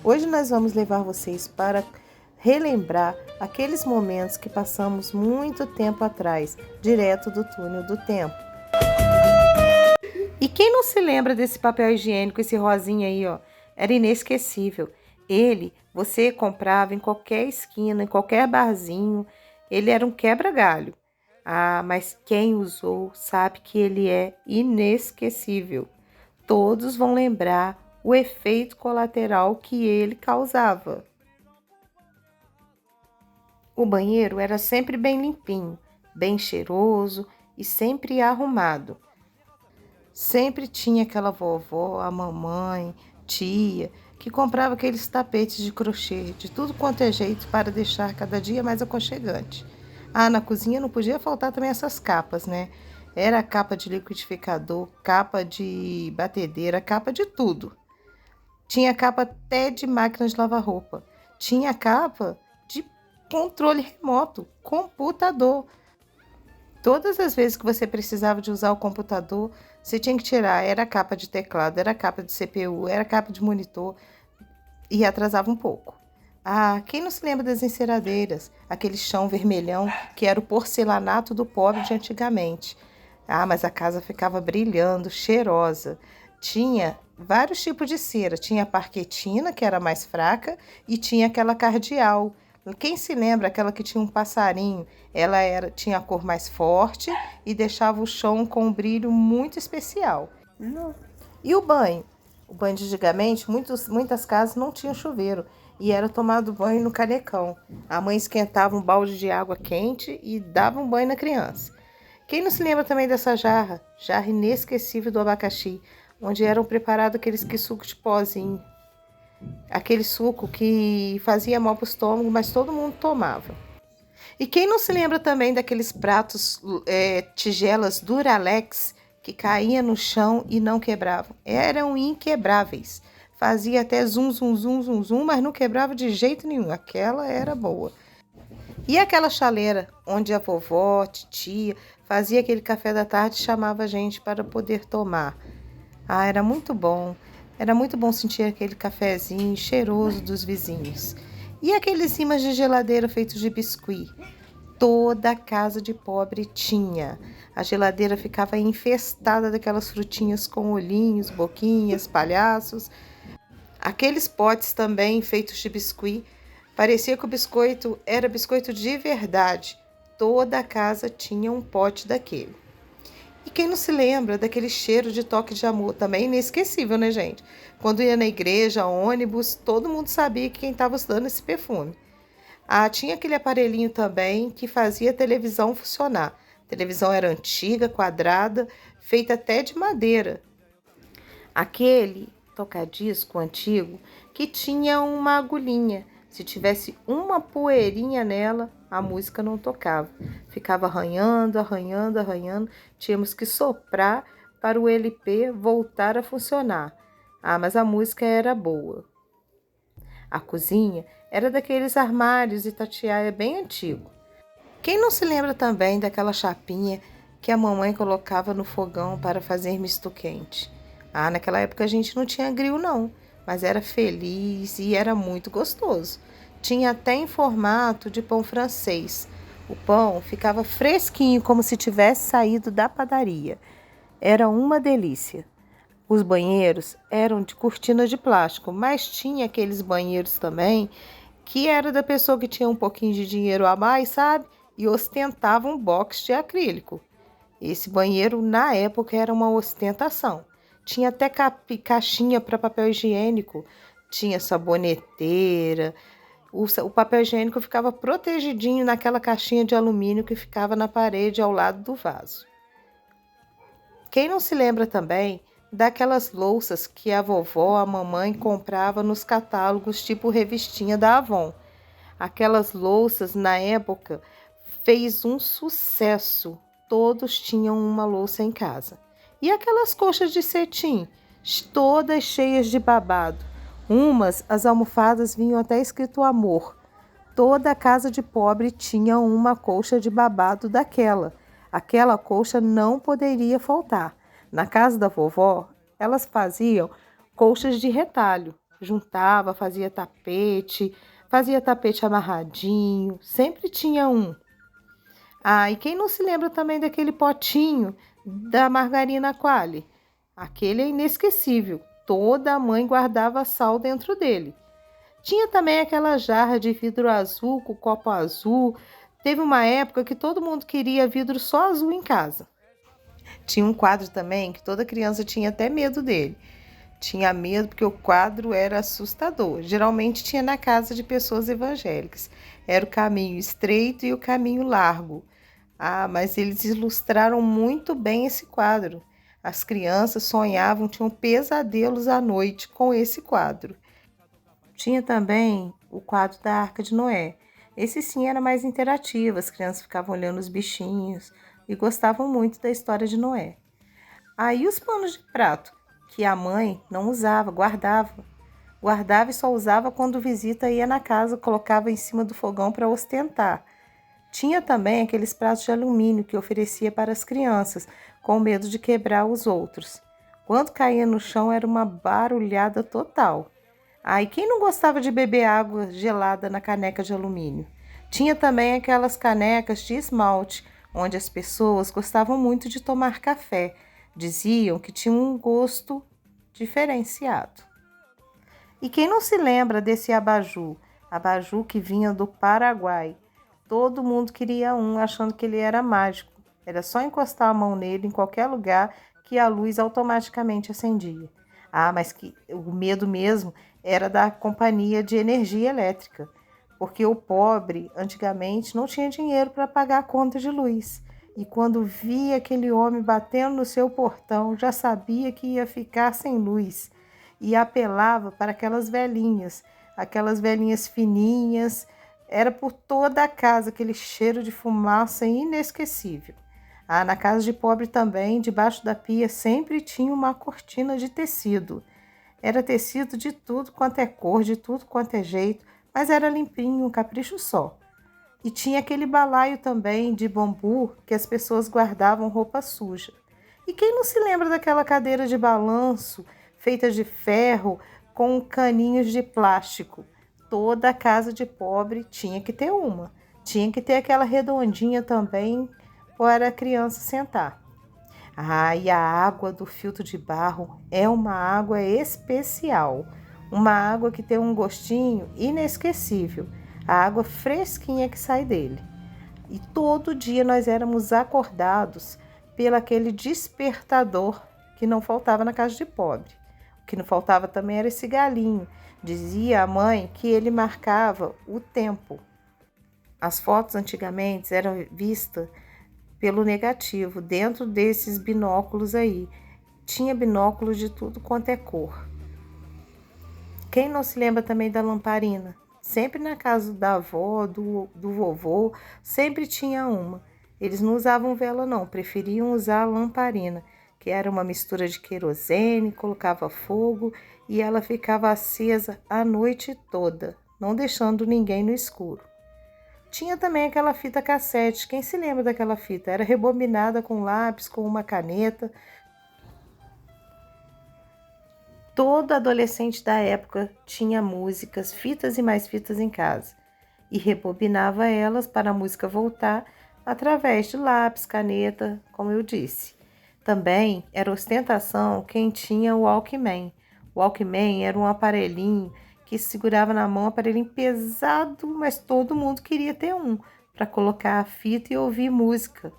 Hoje nós vamos levar vocês para relembrar aqueles momentos que passamos muito tempo atrás, direto do túnel do tempo. E quem não se lembra desse papel higiênico, esse rosinha aí, ó? Era inesquecível. Ele, você comprava em qualquer esquina, em qualquer barzinho. Ele era um quebra-galho. Ah, mas quem usou sabe que ele é inesquecível. Todos vão lembrar o efeito colateral que ele causava. O banheiro era sempre bem limpinho, bem cheiroso e sempre arrumado. Sempre tinha aquela vovó, a mamãe, tia, que comprava aqueles tapetes de crochê, de tudo quanto é jeito para deixar cada dia mais aconchegante. Ah, na cozinha não podia faltar também essas capas, né? Era capa de liquidificador, capa de batedeira, capa de tudo. Tinha capa até de máquina de lavar roupa. Tinha capa de controle remoto, computador. Todas as vezes que você precisava de usar o computador, você tinha que tirar. Era capa de teclado, era capa de CPU, era capa de monitor e atrasava um pouco. Ah, quem não se lembra das enceradeiras? Aquele chão vermelhão que era o porcelanato do pobre de antigamente. Ah, mas a casa ficava brilhando, cheirosa. Tinha vários tipos de cera. Tinha a parquetina, que era mais fraca, e tinha aquela cardeal. Quem se lembra aquela que tinha um passarinho? Tinha a cor mais forte e deixava o chão com um brilho muito especial. Não. E o banho? O banho de antigamente, muitas casas não tinham chuveiro e era tomado banho no canecão. A mãe esquentava um balde de água quente e dava um banho na criança. Quem não se lembra também dessa jarra inesquecível do abacaxi, onde eram preparados aqueles suco de pozinho, aquele suco que fazia mal para o estômago, mas todo mundo tomava. E quem não se lembra também daqueles pratos, tigelas Duralex, que caía no chão e não quebravam? Eram inquebráveis. Fazia até zum, zum, zum, zum, zum, mas não quebrava de jeito nenhum. Aquela era boa. E aquela chaleira onde a vovó, titia, fazia aquele café da tarde e chamava a gente para poder tomar. Ah, era muito bom. Era muito bom sentir aquele cafezinho cheiroso dos vizinhos. E aqueles imãs de geladeira feitos de biscuit? Toda casa de pobre tinha. A geladeira ficava infestada daquelas frutinhas com olhinhos, boquinhas, palhaços. Aqueles potes também feitos de biscuit. Parecia que o biscoito era biscoito de verdade. Toda a casa tinha um pote daquele. E quem não se lembra daquele cheiro de toque de amor? Também inesquecível, né, gente? Quando ia na igreja, ônibus, todo mundo sabia que quem estava usando esse perfume. Ah, tinha aquele aparelhinho também que fazia a televisão funcionar. A televisão era antiga, quadrada, feita até de madeira. Aquele tocadisco antigo que tinha uma agulhinha. Se tivesse uma poeirinha nela, a música não tocava. Ficava arranhando, arranhando, arranhando. Tínhamos que soprar para o LP voltar a funcionar. Ah, mas a música era boa. A cozinha era daqueles armários e tatiaia bem antigo. Quem não se lembra também daquela chapinha que a mamãe colocava no fogão para fazer misto quente? Ah, naquela época a gente não tinha grill não, mas era feliz e era muito gostoso. Tinha até em formato de pão francês. O pão ficava fresquinho, como se tivesse saído da padaria. Era uma delícia. Os banheiros eram de cortina de plástico, mas tinha aqueles banheiros também que era da pessoa que tinha um pouquinho de dinheiro a mais, sabe? E ostentava um box de acrílico. Esse banheiro, na época, era uma ostentação. Tinha até caixinha para papel higiênico, tinha saboneteira. O papel higiênico ficava protegidinho naquela caixinha de alumínio que ficava na parede ao lado do vaso. Quem não se lembra também daquelas louças que a vovó, a mamãe comprava nos catálogos tipo revistinha da Avon? Aquelas louças na época fez um sucesso. Todos tinham uma louça em casa. E aquelas coxas de cetim, todas cheias de babado. As almofadas vinham até escrito amor. Toda casa de pobre tinha uma colcha de babado daquela. Aquela colcha não poderia faltar. Na casa da vovó, elas faziam colchas de retalho. juntava, fazia tapete amarradinho, sempre tinha um. Ah, e quem não se lembra também daquele potinho da margarina Qualy? Aquele é inesquecível. Toda mãe guardava sal dentro dele. Tinha também aquela jarra de vidro azul com copo azul. Teve uma época que todo mundo queria vidro só azul em casa. Tinha um quadro também que toda criança tinha até medo dele. Tinha medo porque o quadro era assustador. Geralmente tinha na casa de pessoas evangélicas. Era o caminho estreito e o caminho largo. Ah, mas eles ilustraram muito bem esse quadro. As crianças sonhavam, tinham pesadelos à noite com esse quadro. Tinha também o quadro da Arca de Noé. Esse sim era mais interativo, as crianças ficavam olhando os bichinhos e gostavam muito da história de Noé. Aí os panos de prato, que a mãe não usava, guardava. Guardava e só usava quando visita ia na casa, colocava em cima do fogão para ostentar. Tinha também aqueles pratos de alumínio que oferecia para as crianças, com medo de quebrar os outros. Quando caía no chão era uma barulhada total. Ah, e quem não gostava de beber água gelada na caneca de alumínio? Tinha também aquelas canecas de esmalte, onde as pessoas gostavam muito de tomar café. Diziam que tinha um gosto diferenciado. E quem não se lembra desse abajur? Abajur que vinha do Paraguai. Todo mundo queria um, achando que ele era mágico. Era só encostar a mão nele em qualquer lugar que a luz automaticamente acendia. Ah, mas que o medo mesmo era da companhia de energia elétrica, porque o pobre antigamente não tinha dinheiro para pagar a conta de luz. E quando via aquele homem batendo no seu portão, já sabia que ia ficar sem luz e apelava para aquelas velhinhas fininhas. Era por toda a casa aquele cheiro de fumaça inesquecível. Ah, na casa de pobre também, debaixo da pia, sempre tinha uma cortina de tecido. Era tecido de tudo quanto é cor, de tudo quanto é jeito, mas era limpinho, um capricho só. E tinha aquele balaio também de bambu que as pessoas guardavam roupa suja. E quem não se lembra daquela cadeira de balanço feita de ferro com caninhos de plástico? Toda casa de pobre tinha que ter uma. Tinha que ter aquela redondinha também para a criança sentar. Ah, e a água do filtro de barro é uma água especial. Uma água que tem um gostinho inesquecível. A água fresquinha que sai dele. E todo dia nós éramos acordados pelo aquele despertador que não faltava na casa de pobre. O que não faltava também era esse galinho. Dizia a mãe que ele marcava o tempo. As fotos antigamente eram vistas pelo negativo, dentro desses binóculos aí. Tinha binóculos de tudo quanto é cor. Quem não se lembra também da lamparina? Sempre na casa da avó, do vovô, sempre tinha uma. Eles não usavam vela não, preferiam usar a lamparina, que era uma mistura de querosene, colocava fogo e ela ficava acesa a noite toda, não deixando ninguém no escuro. Tinha também aquela fita cassete, quem se lembra daquela fita? Era rebobinada com lápis, com uma caneta. Todo adolescente da época tinha músicas, fitas e mais fitas em casa e rebobinava elas para a música voltar através de lápis, caneta, como eu disse. Também era ostentação quem tinha o Walkman. O Walkman era um aparelhinho que segurava na mão, um aparelhinho pesado, mas todo mundo queria ter um para colocar a fita e ouvir música.